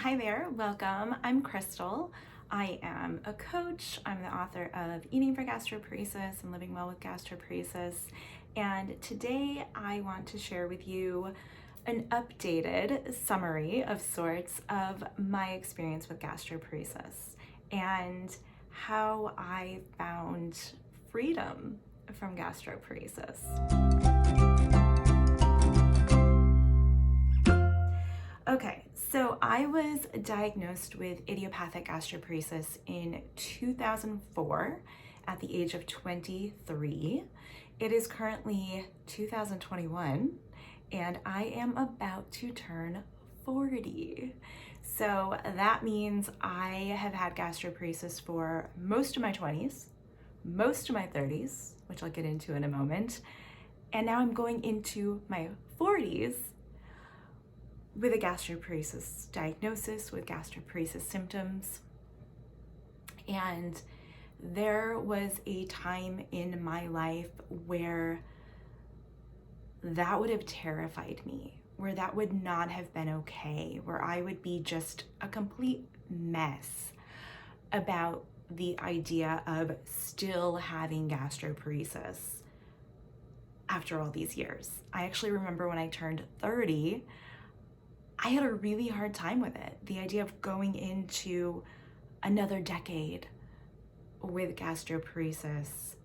Hi there, welcome. I'm Crystal. I am a coach. I'm the author of Eating for Gastroparesis and Living Well with Gastroparesis. And today I want to share with you an updated summary of sorts of my experience with gastroparesis and how I found freedom from gastroparesis. Okay, so I was diagnosed with idiopathic gastroparesis in 2004 at the age of 23. It is currently 2021 and I am about to turn 40. So that means I have had gastroparesis for most of my 20s, most of my 30s, which I'll get into in a moment, and now I'm going into my 40s with a gastroparesis diagnosis, with gastroparesis symptoms. And there was a time in my life where that would have terrified me, where that would not have been okay, where I would be just a complete mess about the idea of still having gastroparesis after all these years. I actually remember when I turned 30, I had a really hard time with it. The idea of going into another decade with gastroparesis,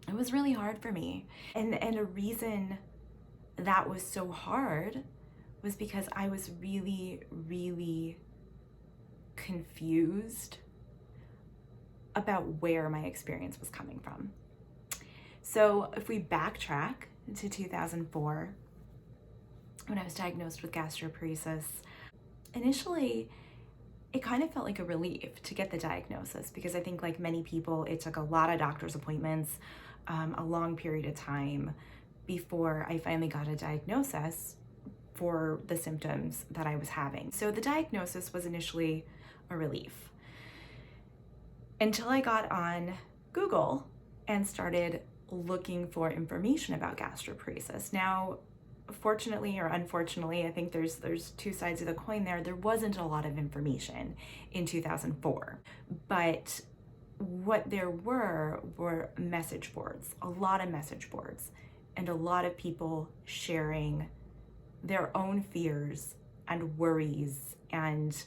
it was really hard for me. And a reason that was so hard was because I was really, really confused about where my experience was coming from. So if we backtrack to 2004, when I was diagnosed with gastroparesis, initially it kind of felt like a relief to get the diagnosis because I think, like many people, it took a lot of doctor's appointments, a long period of time before I finally got a diagnosis for the symptoms that I was having. So the diagnosis was initially a relief until I got on Google and started looking for information about gastroparesis. Now, fortunately or unfortunately, I think there's two sides of the coin there. There wasn't a lot of information in 2004, but what there were message boards, a lot of message boards, and a lot of people sharing their own fears and worries and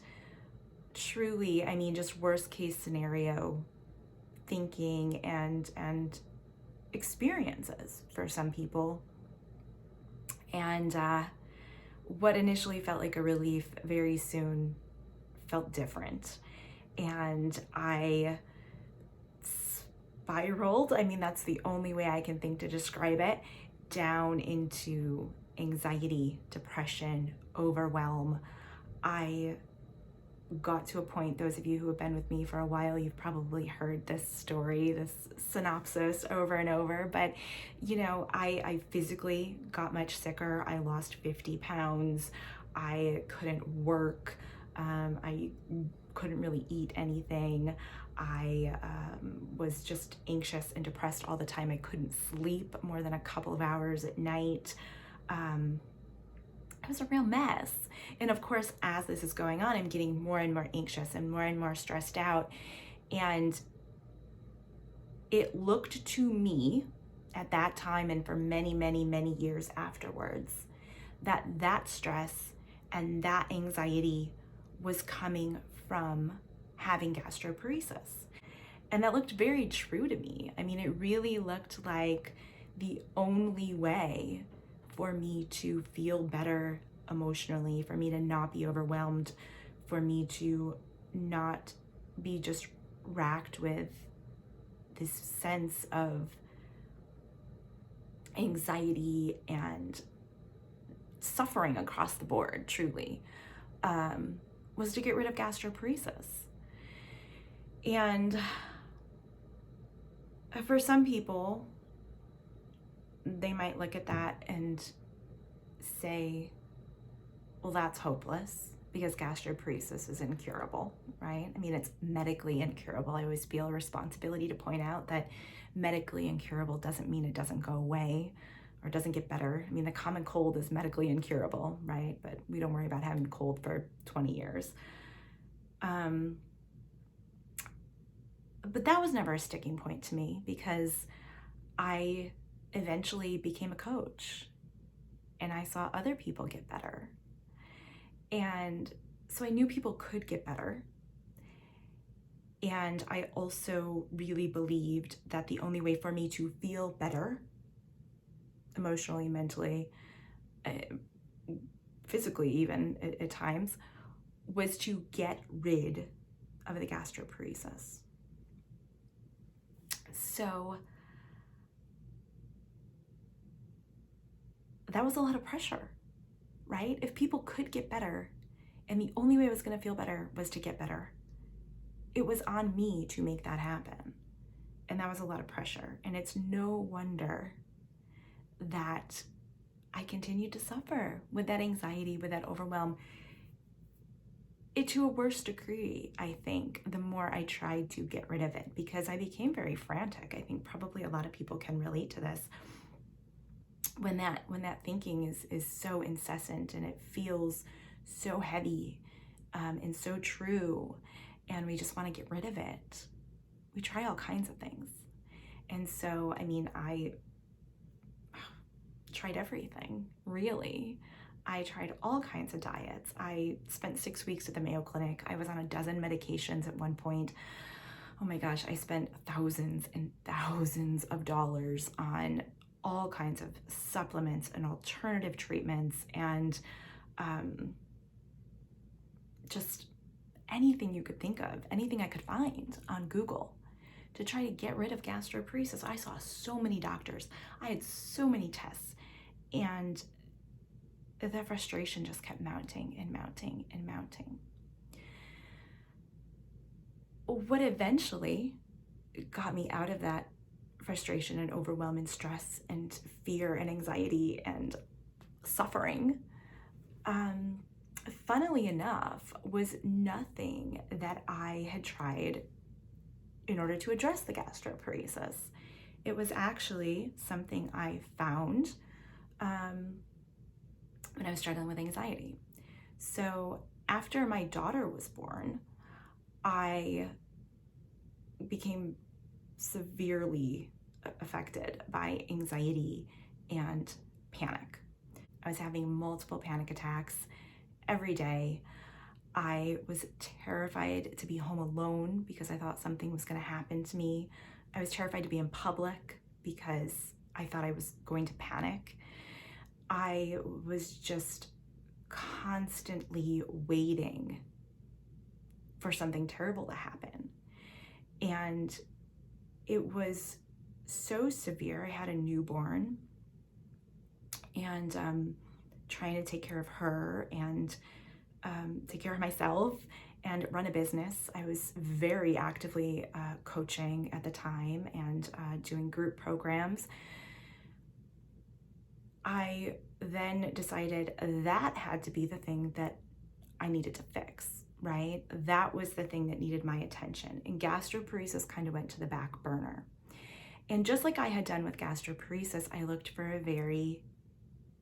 truly, I mean, just worst case scenario thinking and experiences for some people. And what initially felt like a relief very soon felt different. And I spiraled, I mean, that's the only way I can think to describe it, down into anxiety, depression, overwhelm. I got to a point, those of you who have been with me for a while, you've probably heard this story, this synopsis over and over, but you know, I physically got much sicker. I lost 50 pounds. I couldn't work. I couldn't really eat anything. I was just anxious and depressed all the time. I couldn't sleep more than a couple of hours at night. It was a real mess. And of course, as this is going on, I'm getting more and more anxious and more stressed out. And it looked to me at that time and for many years afterwards, that stress and that anxiety was coming from having gastroparesis. And that looked very true to me. I mean, it really looked like the only way for me to feel better emotionally, for me to not be overwhelmed, for me to not be just racked with this sense of anxiety and suffering across the board, truly, was to get rid of gastroparesis. And for some people, they might look at that and say, well, that's hopeless because gastroparesis is incurable, right? I mean, it's medically incurable. I always feel a responsibility to point out that medically incurable doesn't mean it doesn't go away. or doesn't get better. I mean, the common cold is medically incurable, right? But we don't worry about having a cold for 20 years. But that was never a sticking point to me because I eventually became a coach and I saw other people get better. And so I knew people could get better. And I also really believed that the only way for me to feel better, emotionally, mentally, physically even at times, was to get rid of the gastroparesis. So that was a lot of pressure, right? If people could get better and the only way I was going to feel better was to get better, it was on me to make that happen. And that was a lot of pressure. And it's no wonder that I continued to suffer with that anxiety, with that overwhelm. It to a worse degree, I think, the more I tried to get rid of it, because I became very frantic. I think probably a lot of people can relate to this. When that thinking is so incessant and it feels so heavy and so true, and we just want to get rid of it, we try all kinds of things. And so, I mean, I tried everything, really. I tried all kinds of diets. I spent 6 weeks at the Mayo Clinic. I was on a dozen medications at one point. Oh my gosh, I spent thousands and thousands of dollars on all kinds of supplements and alternative treatments and just anything you could think of, anything I could find on Google to try to get rid of gastroparesis. I saw so many doctors. I had so many tests, and the frustration just kept mounting and mounting and mounting. What eventually got me out of that frustration and overwhelm and stress and fear and anxiety and suffering, funnily enough, was nothing that I had tried in order to address the gastroparesis. It was actually something I found when I was struggling with anxiety. So after my daughter was born, I became severely affected by anxiety and panic. I was having multiple panic attacks every day. I was terrified to be home alone because I thought something was going to happen to me. I was terrified to be in public because I thought I was going to panic. I was just constantly waiting for something terrible to happen. And it was so severe. I had a newborn and trying to take care of her and take care of myself and run a business. I was very actively coaching at the time and doing group programs. I then decided that had to be the thing that I needed to fix, right? That was the thing that needed my attention. And gastroparesis kind of went to the back burner. And just like I had done with gastroparesis, I looked for a very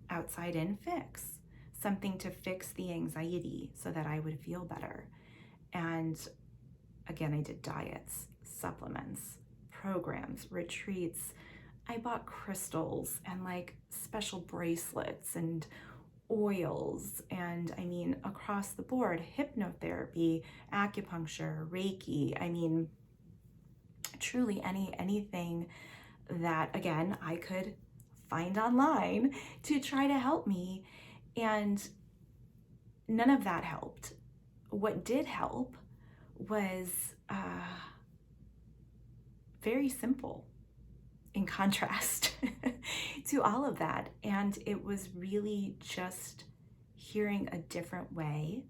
outside-in fix, something to fix the anxiety so that I would feel better. And again, I did diets, supplements, programs, retreats. I bought crystals and like special bracelets and oils, and I mean, across the board, hypnotherapy, acupuncture, Reiki. I mean, truly anything that, again, I could find online to try to help me. And none of that helped. What did help was very simple in contrast to all of that. And it was really just hearing a different way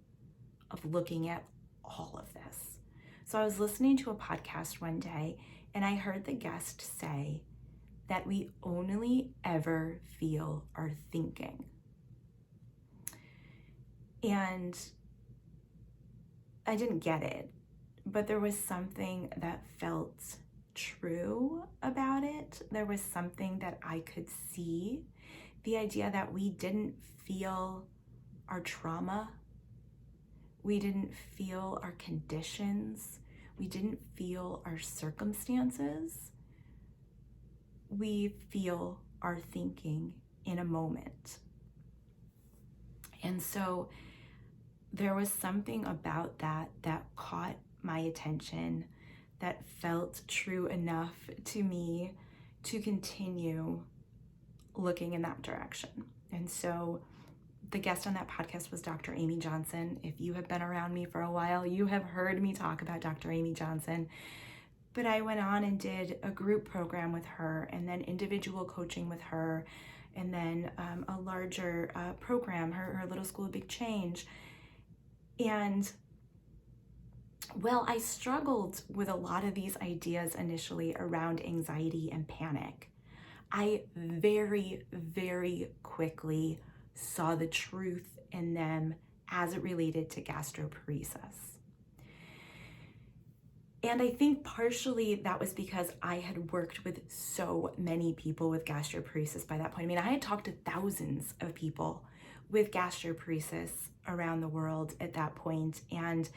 of looking at all of this. So I was listening to a podcast one day and I heard the guest say that we only ever feel our thinking. And I didn't get it, but there was something that felt true about it. There was something that I could see. The idea that we didn't feel our trauma, we didn't feel our conditions, we didn't feel our circumstances. We feel our thinking in a moment. And so there was something about that that caught my attention, that felt true enough to me to continue looking in that direction. And so the guest on that podcast was Dr. Amy Johnson. If you have been around me for a while, you have heard me talk about Dr. Amy Johnson. But I went on and did a group program with her, and then individual coaching with her, and then a larger program, her Little School of Big Change. And well, I struggled with a lot of these ideas initially around anxiety and panic. I very, very quickly saw the truth in them as it related to gastroparesis. And I think partially that was because I had worked with so many people with gastroparesis by that point. I mean, I had talked to thousands of people with gastroparesis around the world at that point. And,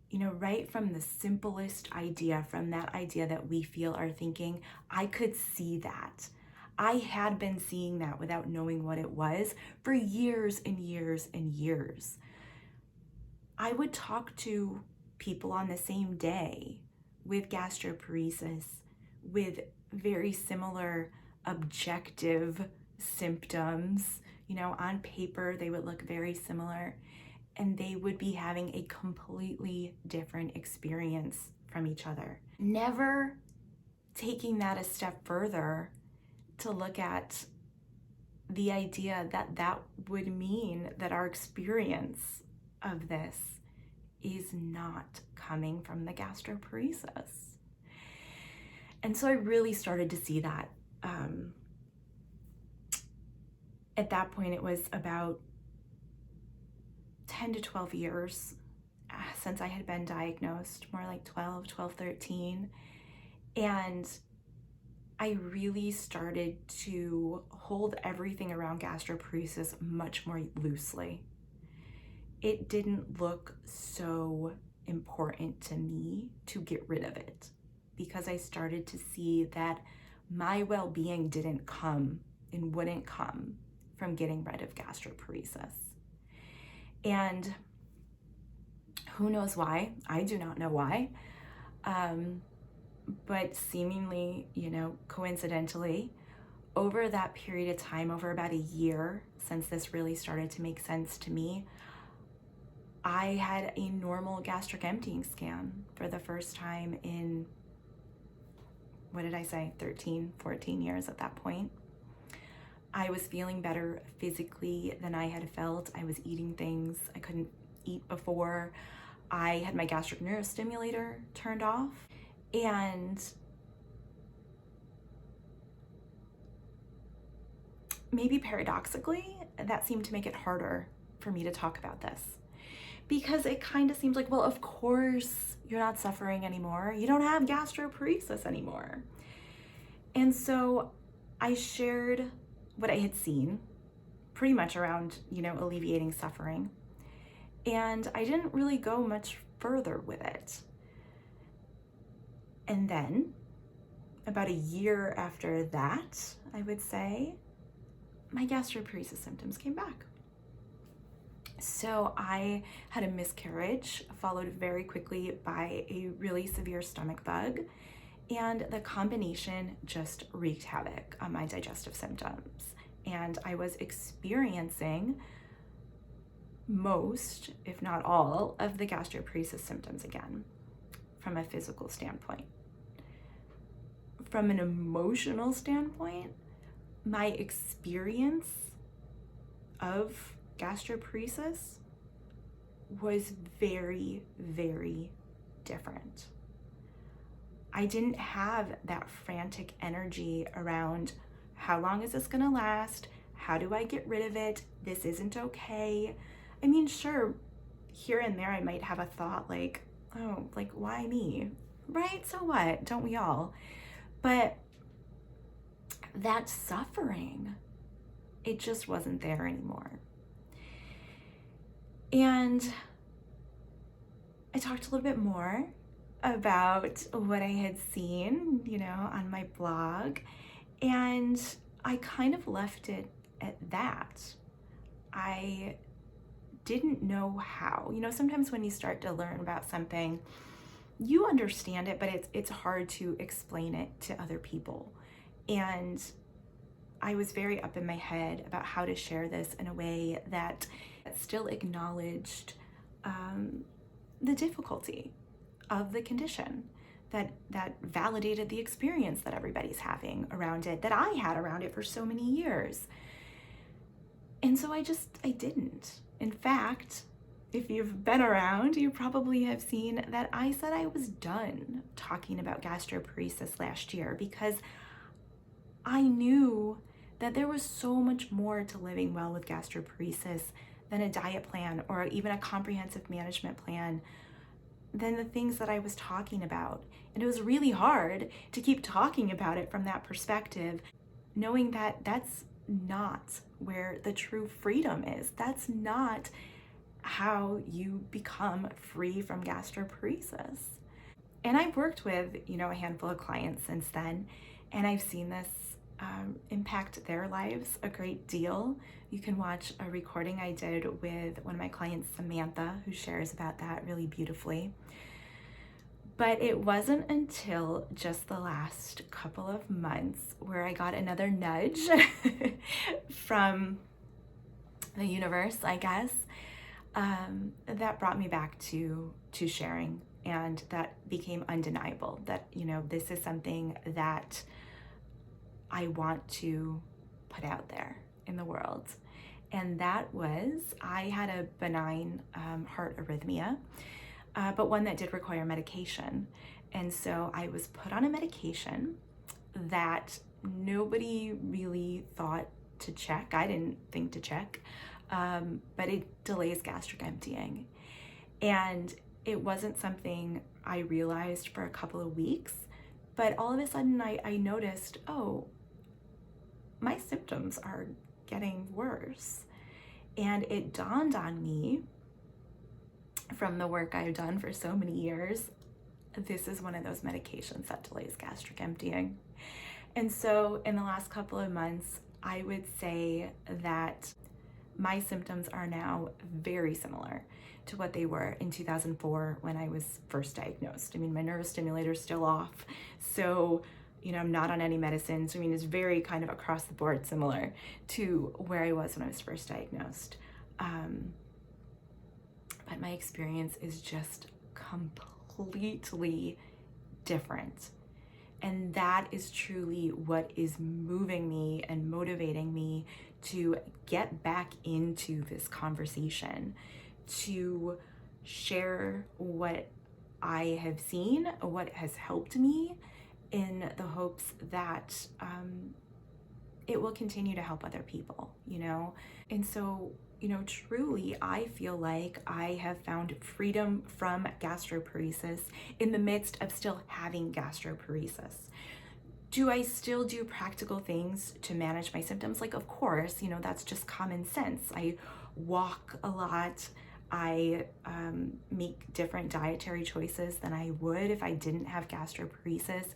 you know, right from the simplest idea, from that idea that we feel our thinking, I could see that. I had been seeing that without knowing what it was for years and years and years. I would talk to people on the same day with gastroparesis, with very similar objective symptoms. You know, on paper, they would look very similar, and they would be having a completely different experience from each other. Never taking that a step further to look at the idea that that would mean that our experience of this is not coming from the gastroparesis. And so I really started to see that. At that point, it was about 10 to 12 years since I had been diagnosed, more like 12, 13. And I really started to hold everything around gastroparesis much more loosely. It didn't look so important to me to get rid of it, because I started to see that my well-being didn't come and wouldn't come from getting rid of gastroparesis. And who knows why? I do not know why. But seemingly, you know, coincidentally, over that period of time, over about a year since this really started to make sense to me, I had a normal gastric emptying scan for the first time in, 13, 14 years at that point. I was feeling better physically than I had felt. I was eating things I couldn't eat before. I had my gastric neurostimulator turned off. And maybe paradoxically, that seemed to make it harder for me to talk about this, because it kind of seemed like, well, of course you're not suffering anymore. You don't have gastroparesis anymore. And so I shared what I had seen pretty much around, you know, alleviating suffering. And I didn't really go much further with it. And then about a year after that, I would say, my gastroparesis symptoms came back. So I had a miscarriage, followed very quickly by a really severe stomach bug, and the combination just wreaked havoc on my digestive symptoms. And I was experiencing most, if not all, of the gastroparesis symptoms again from a physical standpoint. From an emotional standpoint, my experience of gastroparesis was very, very different. I didn't have that frantic energy around, how long is this gonna last? How do I get rid of it? This isn't okay. I mean, sure, here and there I might have a thought like, oh, like, why me? right? So what? Don't we all? But that suffering, it just wasn't there anymore. And I talked a little bit more about what I had seen, on my blog, and I kind of left it at that. I didn't know how. Sometimes when you start to learn about something, you understand it, but it's hard to explain it to other people. And I was very up in my head about how to share this in a way that still acknowledged the difficulty of the condition, that validated the experience that everybody's having around it, that I had around it for so many years. And so I didn't. In fact, if you've been around, you probably have seen that I said I was done talking about gastroparesis last year, because I knew that there was so much more to living well with gastroparesis than a diet plan or even a comprehensive management plan, than the things that I was talking about. And it was really hard to keep talking about it from that perspective, knowing that that's not where the true freedom is. That's not how you become free from gastroparesis. And I've worked with, a handful of clients since then, and I've seen this impact their lives a great deal. You can watch a recording I did with one of my clients, Samantha, who shares about that really beautifully. But it wasn't until just the last couple of months where I got another nudge from the universe, I guess, that brought me back to sharing. And that became undeniable, that, this is something that I want to put out there in the world. And that was, I had a benign heart arrhythmia, but one that did require medication. And so I was put on a medication that nobody really thought to check. I didn't think to check, but it delays gastric emptying. And it wasn't something I realized for a couple of weeks, but all of a sudden I noticed, oh, my symptoms are getting worse. And it dawned on me, from the work I've done for so many years, this is one of those medications that delays gastric emptying. And so in the last couple of months, I would say that my symptoms are now very similar to what they were in 2004 when I was first diagnosed. I mean, my neurostimulator is still off, so I'm not on any medicines. I mean, it's very kind of across the board similar to where I was when I was first diagnosed. But my experience is just completely different. And that is truly what is moving me and motivating me to get back into this conversation, to share what I have seen, what has helped me, in the hopes that it will continue to help other people, And so, truly, I feel like I have found freedom from gastroparesis in the midst of still having gastroparesis. Do I still do practical things to manage my symptoms? Like, of course, that's just common sense. I walk a lot. I make different dietary choices than I would if I didn't have gastroparesis.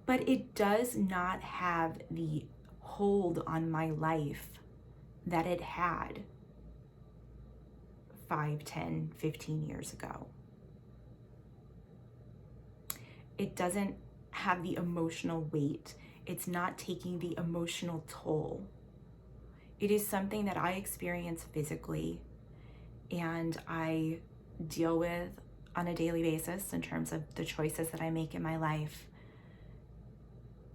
But it does not have the hold on my life that it had 5, 10, 15 years ago. It doesn't have the emotional weight. It's not taking the emotional toll. It is something that I experience physically and I deal with on a daily basis in terms of the choices that I make in my life.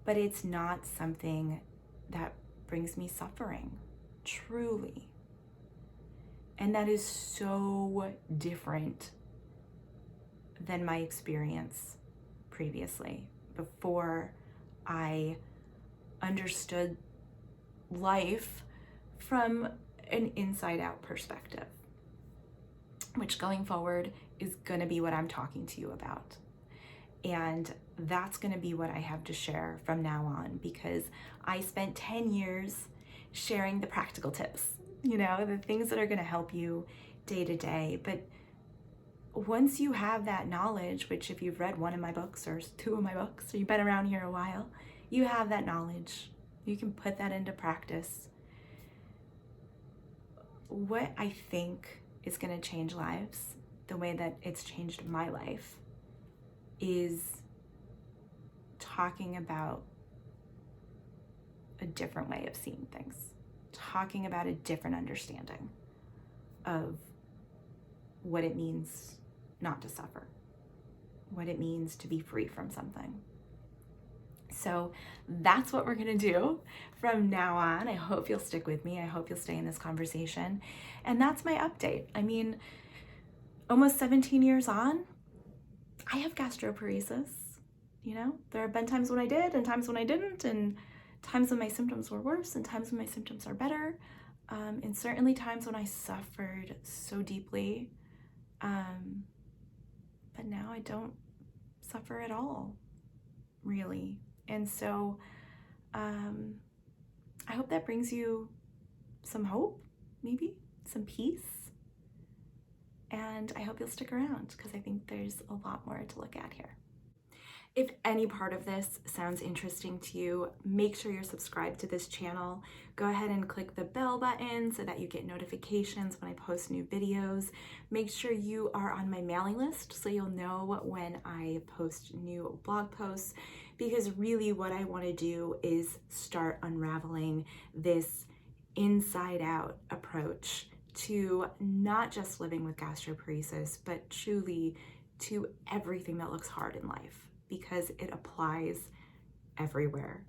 But it's not something that brings me suffering, truly. And that is so different than my experience previously, before I understood life from an inside-out perspective, which going forward is going to be what I'm talking to you about. And that's going to be what I have to share from now on, because I spent 10 years sharing the practical tips, the things that are going to help you day to day. But once you have that knowledge, which if you've read one of my books or two of my books, or you've been around here a while, you have that knowledge. You can put that into practice. What I think is going to change lives, the way that it's changed my life, is talking about a different way of seeing things, talking about a different understanding of what it means not to suffer, what it means to be free from something. So that's what we're going to do from now on. I hope you'll stick with me. I hope you'll stay in this conversation. And that's my update. I mean, almost 17 years on, I have gastroparesis. There have been times when I did and times when I didn't, and times when my symptoms were worse and times when my symptoms are better. And certainly times when I suffered so deeply. But now I don't suffer at all, really. And so I hope that brings you some hope, maybe some peace. And I hope you'll stick around, because I think there's a lot more to look at here. If any part of this sounds interesting to you, make sure you're subscribed to this channel. Go ahead and click the bell button so that you get notifications when I post new videos. Make sure you are on my mailing list so you'll know when I post new blog posts, because really what I want to do is start unraveling this inside out approach to not just living with gastroparesis, but truly to everything that looks hard in life, because it applies everywhere.